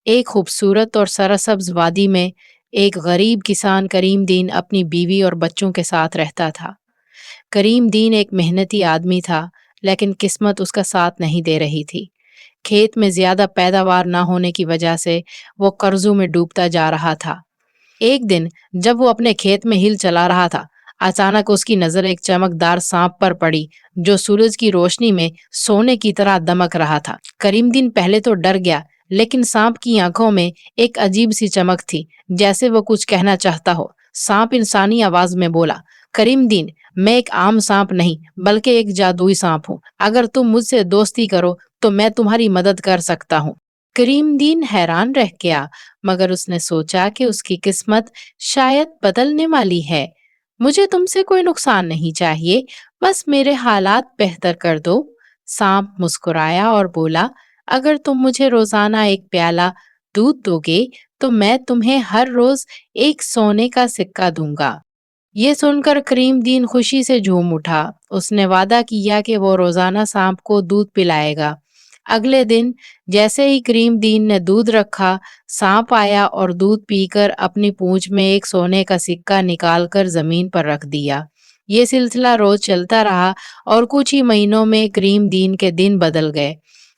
ایک خوبصورت اور سرسبز وادی میں ایک غریب کسان کریم دین اپنی بیوی اور بچوں کے ساتھ رہتا تھا۔ کریم دین ایک محنتی آدمی تھا، لیکن قسمت اس کا ساتھ نہیں دے رہی تھی۔ کھیت میں زیادہ پیداوار نہ ہونے کی وجہ سے وہ قرضوں میں ڈوبتا جا رہا تھا۔ ایک دن جب وہ اپنے کھیت میں ہل چلا رہا تھا، اچانک اس کی نظر ایک چمکدار سانپ پر پڑی جو سورج کی روشنی میں سونے کی طرح دمک رہا تھا۔ کریم دین پہلے تو ڈر گیا، لیکن سانپ کی آنکھوں میں ایک عجیب سی چمک تھی، جیسے وہ کچھ کہنا چاہتا ہو۔ سانپ انسانی آواز میں بولا، کریم دین، میں ایک عام سانپ نہیں بلکہ ایک جادوئی سانپ ہوں۔ اگر تم مجھ سے دوستی کرو تو میں تمہاری مدد کر سکتا ہوں۔ کریم دین حیران رہ گیا، مگر اس نے سوچا کہ اس کی قسمت شاید بدلنے والی ہے۔ مجھے تم سے کوئی نقصان نہیں چاہیے، بس میرے حالات بہتر کر دو۔ سانپ مسکرایا اور بولا، اگر تم مجھے روزانہ ایک پیالہ دودھ دو گے تو میں تمہیں ہر روز ایک سونے کا سکہ دوں گا۔ یہ سن کر کریم دین خوشی سے جھوم اٹھا۔ اس نے وعدہ کیا کہ وہ روزانہ سانپ کو دودھ پلائے گا۔ اگلے دن جیسے ہی کریم دین نے دودھ رکھا، سانپ آیا اور دودھ پی کر اپنی پونچھ میں ایک سونے کا سکہ نکال کر زمین پر رکھ دیا۔ یہ سلسلہ روز چلتا رہا اور کچھ ہی مہینوں میں کریم دین کے دن بدل گئے۔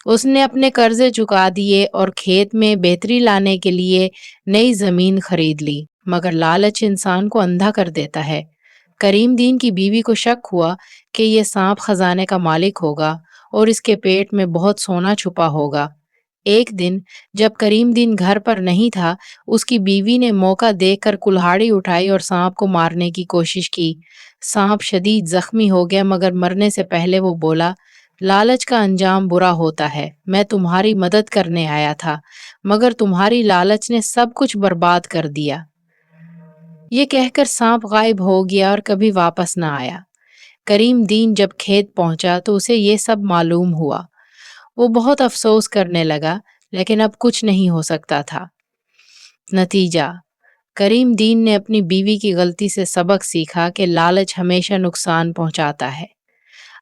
اس نے اپنے قرضے چکا دیے اور کھیت میں بہتری لانے کے لیے نئی زمین خرید لی، مگر لالچ انسان کو اندھا کر دیتا ہے۔ کریم دین کی بیوی کو شک ہوا کہ یہ سانپ خزانے کا مالک ہوگا اور اس کے پیٹ میں بہت سونا چھپا ہوگا۔ ایک دن جب کریم دین گھر پر نہیں تھا، اس کی بیوی نے موقع دیکھ کر کلہاڑی اٹھائی اور سانپ کو مارنے کی کوشش کی۔ سانپ شدید زخمی ہو گیا، مگر مرنے سے پہلے وہ بولا، لالچ کا انجام برا ہوتا ہے۔ میں تمہاری مدد کرنے آیا تھا، مگر تمہاری لالچ نے سب کچھ برباد کر دیا۔ یہ کہہ کر سانپ غائب ہو گیا اور کبھی واپس نہ آیا۔ کریم دین جب کھیت پہنچا تو اسے یہ سب معلوم ہوا۔ وہ بہت افسوس کرنے لگا، لیکن اب کچھ نہیں ہو سکتا تھا۔ نتیجہ: کریم دین نے اپنی بیوی کی غلطی سے سبق سیکھا کہ لالچ ہمیشہ نقصان پہنچاتا ہے۔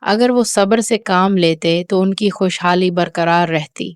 اگر وہ صبر سے کام لیتے تو ان کی خوشحالی برقرار رہتی۔